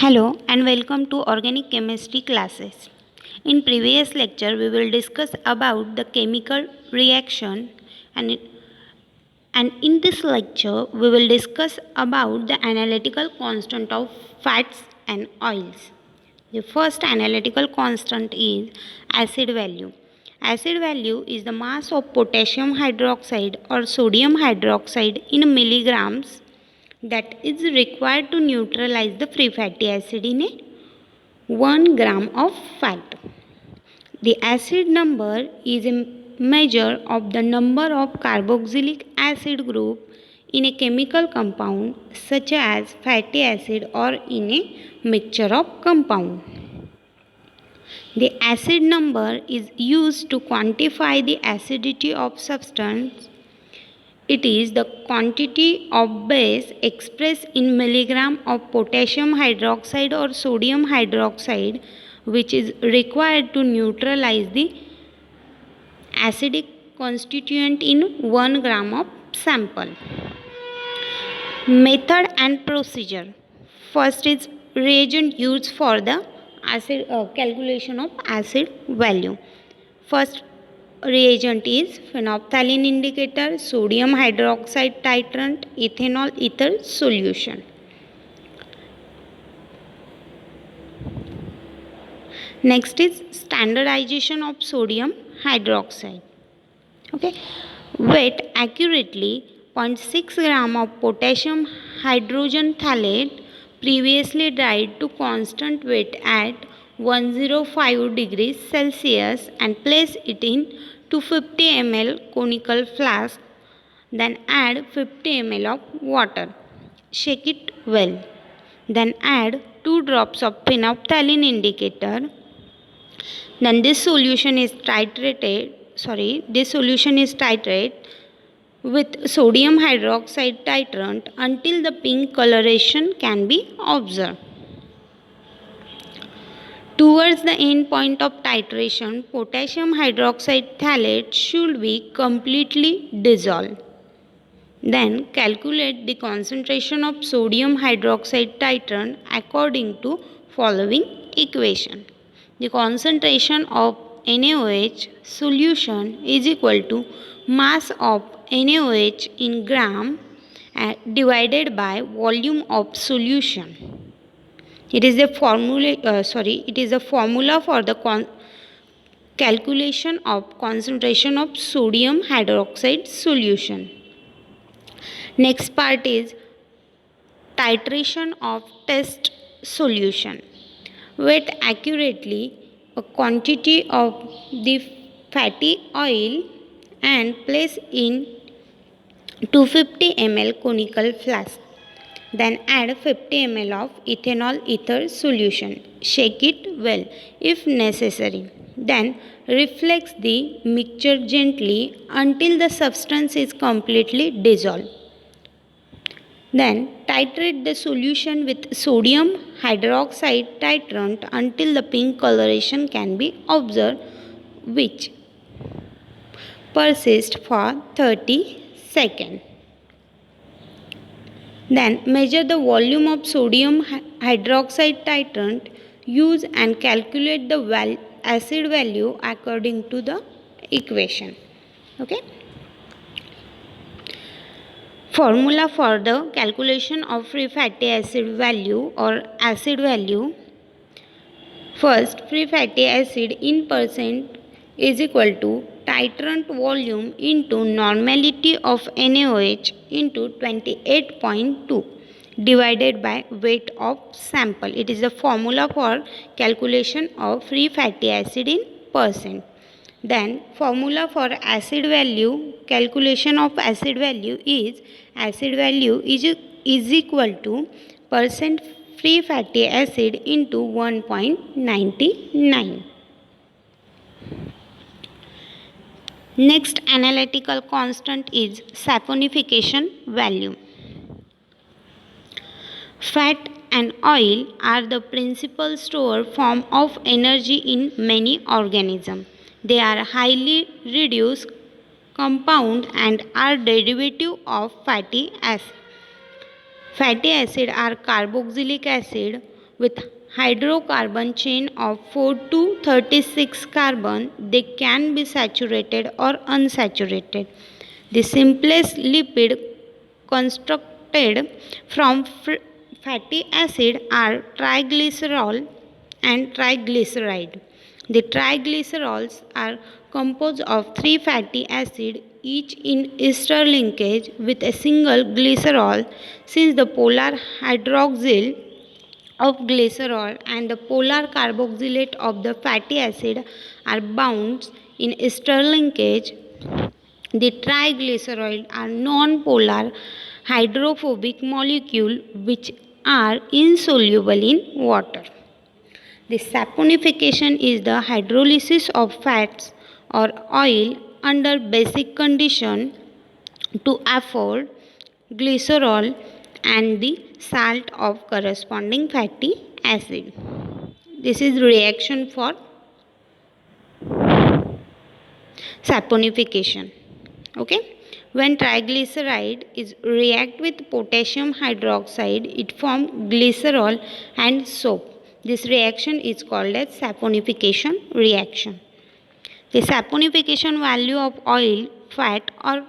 Hello and welcome to organic chemistry classes. In previous lecture we will discuss about the chemical reaction and in this lecture we will discuss about the analytical constant of fats and oils. The first analytical constant is acid value. Acid value is the mass of potassium hydroxide or sodium hydroxide in milligrams that is required to neutralize the free fatty acid in a 1 gram of fat. The acid number is a measure of the number of carboxylic acid group in a chemical compound such as fatty acid or in a mixture of compound. The acid number is used to quantify the acidity of substance. It is the quantity of base expressed in milligram of potassium hydroxide or sodium hydroxide which is required to neutralize the acidic constituent in 1 gram of sample. Method and procedure. First is reagent used for the acid calculation of acid value. First reagent is phenolphthalein indicator, sodium hydroxide titrant, ethanol ether solution. Next is standardization of sodium hydroxide. Okay, weight accurately 0.6 gram of potassium hydrogen phthalate previously dried to constant weight at 105 degrees Celsius and place it in 250 ml conical flask. Then add 50 ml of water. Shake it well. Then add 2 drops of phenolphthalein indicator. Then this solution is titrated with sodium hydroxide titrant until the pink coloration can be observed. Towards the end point of titration, potassium hydroxide phthalate should be completely dissolved. Then calculate the concentration of sodium hydroxide titrant according to following equation. The concentration of NaOH solution is equal to mass of NaOH in gram divided by volume of solution. It is a formula for the calculation of concentration of sodium hydroxide solution. Next part is titration of test solution. Weight accurately a quantity of the fatty oil and place in 250 ml conical flask. Then add 50 ml of ethanol ether solution. Shake it well if necessary. Then reflex the mixture gently until the substance is completely dissolved. Then titrate the solution with sodium hydroxide titrant until the pink coloration can be observed, which persists for 30 seconds. Then measure the volume of sodium hydroxide titrant, use and calculate the acid value according to the equation. Okay. Formula for the calculation of free fatty acid value or acid value. First, free fatty acid in percent is equal to titrant volume into normality of NaOH into 28.2 divided by weight of sample. It is the formula for calculation of free fatty acid in percent. Then formula for acid value, calculation of acid value is equal to percent free fatty acid into 1.99. Next analytical constant is saponification value. Fat and oil are the principal store form of energy in many organisms. They are highly reduced compound and are derivative of fatty acid. Fatty acid are carboxylic acid with hydrocarbon chain of 4 to 36 carbon, they can be saturated or unsaturated. The simplest lipid constructed from fatty acid are triglycerol and triglyceride. The triglycerols are composed of three fatty acids, each in ester linkage with a single glycerol. Since the polar hydroxyl of glycerol and the polar carboxylate of the fatty acid are bound in ester linkage, the triglycerides are non-polar hydrophobic molecules which are insoluble in water. The saponification is the hydrolysis of fats or oil under basic condition to afford glycerol and the salt of corresponding fatty acid. This is reaction for saponification. Okay, when triglyceride is react with potassium hydroxide, it forms glycerol and soap. This reaction is called as saponification reaction. The saponification value of oil, fat or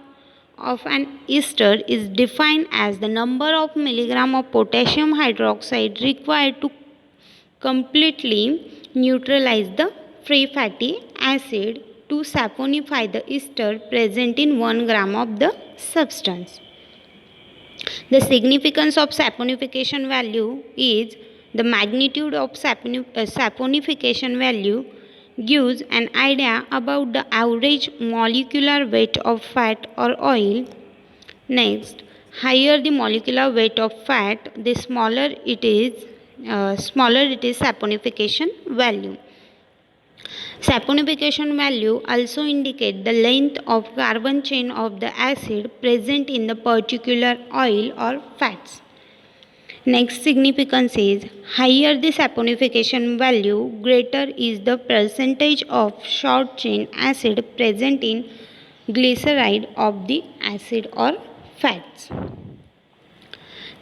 of an ester is defined as the number of milligram of potassium hydroxide required to completely neutralize the free fatty acid to saponify the ester present in 1 gram of the substance. The significance of saponification value is the magnitude of saponification value gives an idea about the average molecular weight of fat or oil. Next, higher the molecular weight of fat, the smaller it is saponification value. Saponification value also indicate the length of carbon chain of the acid present in the particular oil or fats. Next significance is higher the saponification value, greater is the percentage of short chain acid present in glyceride of the acid or fats.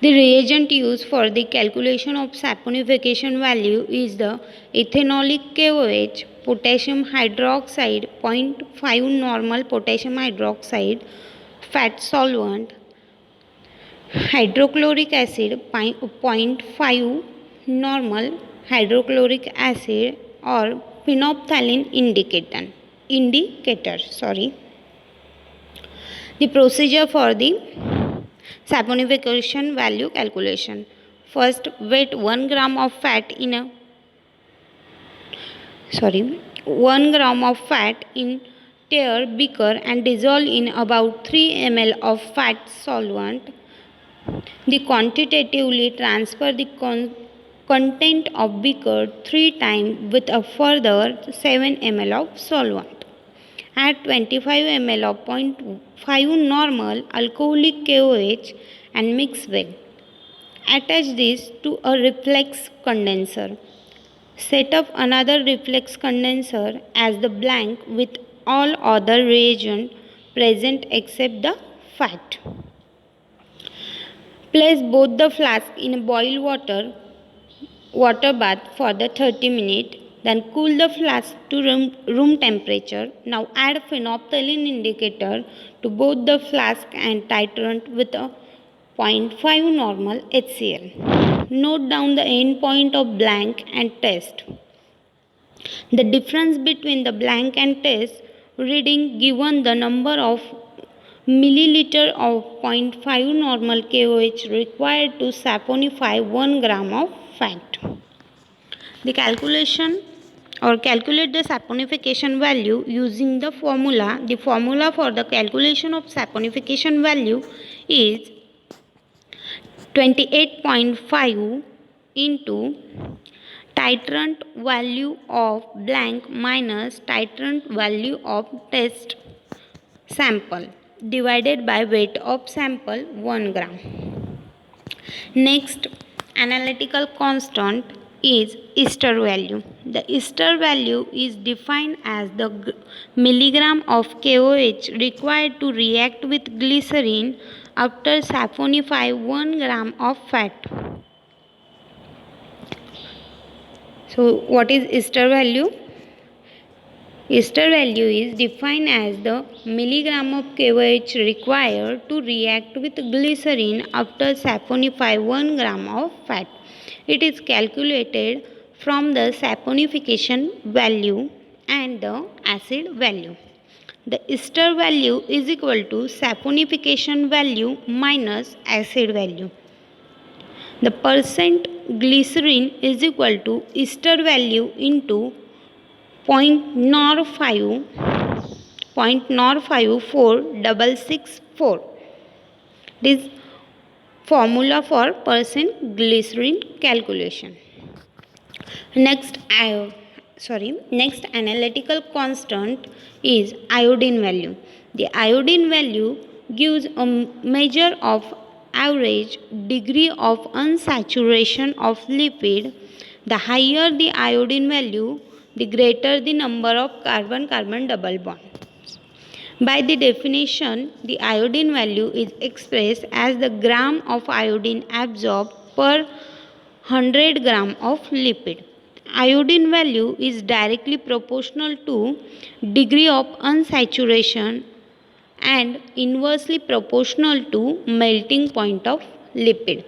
The reagent used for the calculation of saponification value is the ethanolic KOH, potassium hydroxide 0.5 normal potassium hydroxide, fat solvent, hydrochloric acid 0.5 normal hydrochloric acid or phenolphthalein indicator. The procedure for the saponification value calculation. First, weight 1 gram of fat in 1 gram of fat in tear beaker and dissolve in about 3 ml of fat solvent. The quantitatively transfer the content of beaker 3 times with a further 7 ml of solvent. Add 25 ml of 0.5 normal alcoholic KOH and mix well. Attach this to a reflex condenser. Set up another reflex condenser as the blank with all other reagent present except the fat. Place both the flask in boiled water bath for the 30 minutes. Then cool the flask to room temperature. Now add phenolphthalein indicator to both the flask and titrant with a 0.5 normal HCl. Note down the end point of blank and test. The difference between the blank and test reading given the number of milliliter of 0.5 normal KOH required to saponify 1 gram of fat. The calculate the saponification value using the formula. The formula for the calculation of saponification value is 28.5 into titrant value of blank minus titrant value of test sample divided by weight of sample 1 gram. Next, analytical constant is ester value. The ester value is defined as the milligram of KOH required to react with glycerin after saponify 1 gram of fat. So what is ester value? Ester value is defined as the milligram of KOH required to react with glycerin after saponify 1 gram of fat. It is calculated from the saponification value and the acid value. The ester value is equal to saponification value minus acid value. The percent glycerin is equal to ester value into 0.054664. This formula for percent glycerin calculation. Next analytical constant is iodine value. The iodine value gives a measure of average degree of unsaturation of lipid. The higher the iodine value, the greater the number of carbon-carbon double bonds. By the definition, the iodine value is expressed as the gram of iodine absorbed per 100 gram of lipid. Iodine value is directly proportional to degree of unsaturation and inversely proportional to melting point of lipid.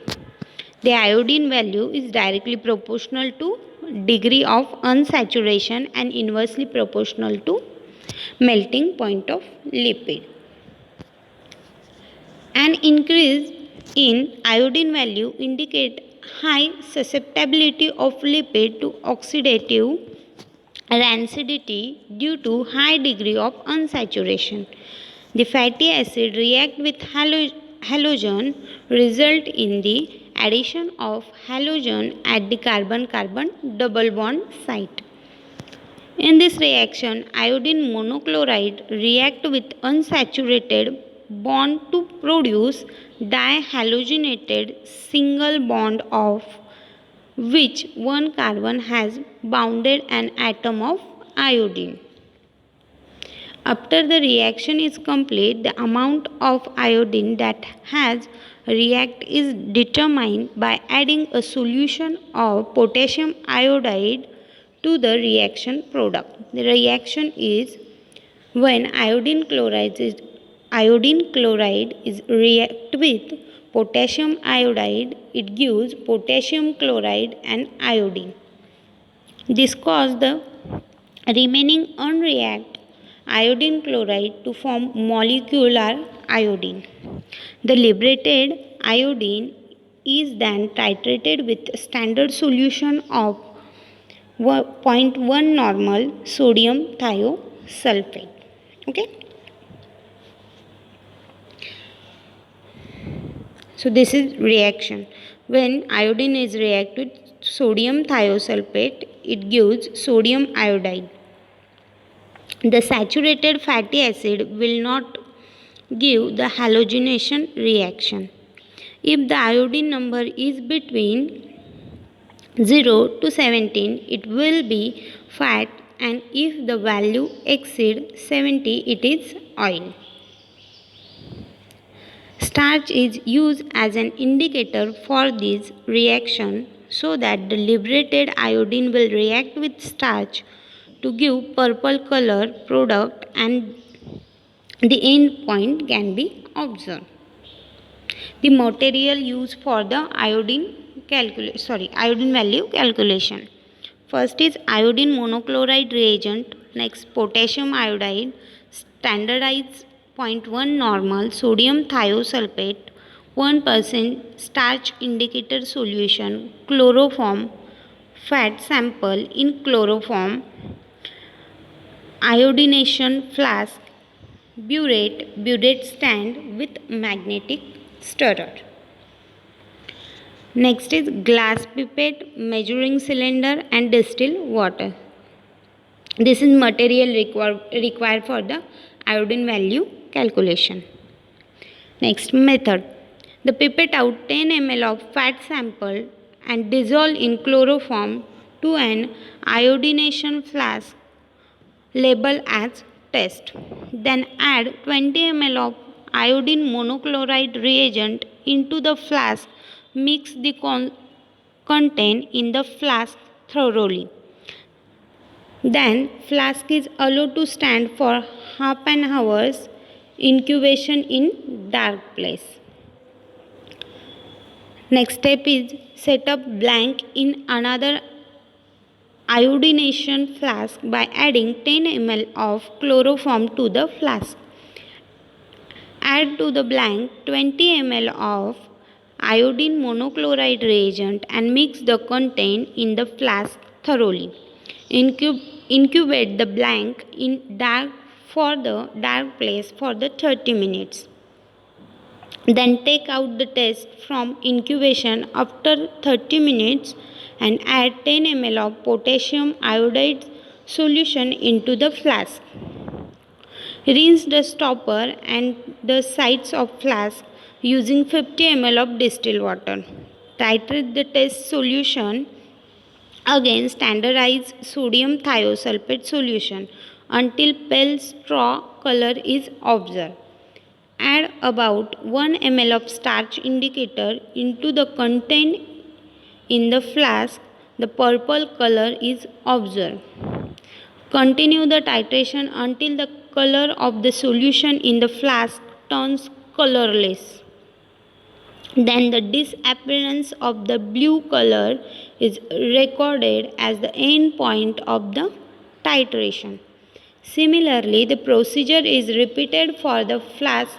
The iodine value is directly proportional to degree of unsaturation and inversely proportional to melting point of lipid. An increase in iodine value indicate high susceptibility of lipid to oxidative rancidity due to high degree of unsaturation. The fatty acid react with halogen result in the addition of halogen at the carbon-carbon double bond site. In this reaction, iodine monochloride react with unsaturated bond to produce dihalogenated single bond of which one carbon has bounded an atom of iodine. After the reaction is complete, the amount of iodine that has react is determined by adding a solution of potassium iodide to the reaction product. The reaction is when iodine chloride is react with potassium iodide, it gives potassium chloride and iodine. This causes the remaining unreact iodine chloride to form molecular iodine. The liberated iodine is then titrated with standard solution of 0.1 normal sodium thiosulfate. Okay. So this is reaction. When iodine is reacted with sodium thiosulfate, it gives sodium iodide. The saturated fatty acid will not give the halogenation reaction. If the iodine number is between 0 to 17, it will be fat, and if the value exceeds 70, it is oil. Starch is used as an indicator for this reaction so that the liberated iodine will react with starch to give purple color product and the end point can be observed. The material used for the iodine value calculation. First is iodine monochloride reagent, next potassium iodide, standardized 0.1 normal sodium thiosulfate, 1% starch indicator solution, chloroform, fat sample in chloroform, iodination flask, burette stand with magnetic stirrer. Next is glass pipette, measuring cylinder and distilled water. This is material required for the iodine value calculation. Next method. The pipette out 10 ml of fat sample and dissolve in chloroform to an iodination flask label as test. Then add 20 ml of iodine monochloride reagent into the flask. Mix the content in the flask thoroughly. Then flask is allowed to stand for half an hour's incubation in dark place. Next step is set up blank in another iodination flask by adding 10 ml of chloroform to the flask. Add to the blank 20 ml of iodine monochloride reagent and mix the content in the flask thoroughly. Incubate the blank in dark place for the 30 minutes. Then take out the test from incubation after 30 minutes and add 10 ml of potassium iodide solution into the flask. Rinse the stopper and the sides of flask using 50 ml of distilled water. Titrate the test solution again standardized sodium thiosulfate solution until pale straw color is observed. Add about 1 ml of starch indicator into the content in the flask. The purple color is observed. Continue the titration until the color of the solution in the flask turns colorless. Then the disappearance of the blue color is recorded as the end point of the titration. Similarly, the procedure is repeated for the flask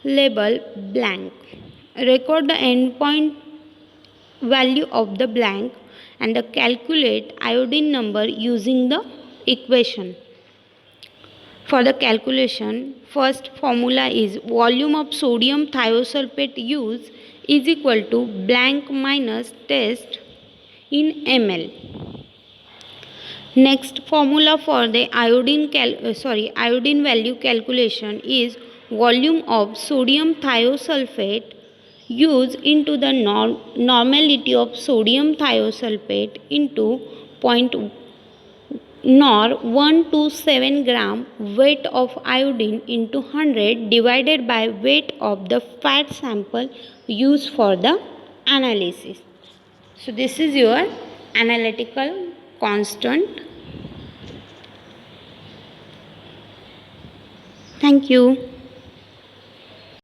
label blank. Record the endpoint value of the blank and calculate iodine number using the equation. For the calculation, first formula is volume of sodium thiosulfate used is equal to blank minus test in ml. Next formula for the iodine value calculation is volume of sodium thiosulfate used into the normality of sodium thiosulfate into 0.127 gram weight of iodine into 100 divided by weight of the fat sample used for the analysis. So this is your analytical constant. Thank you.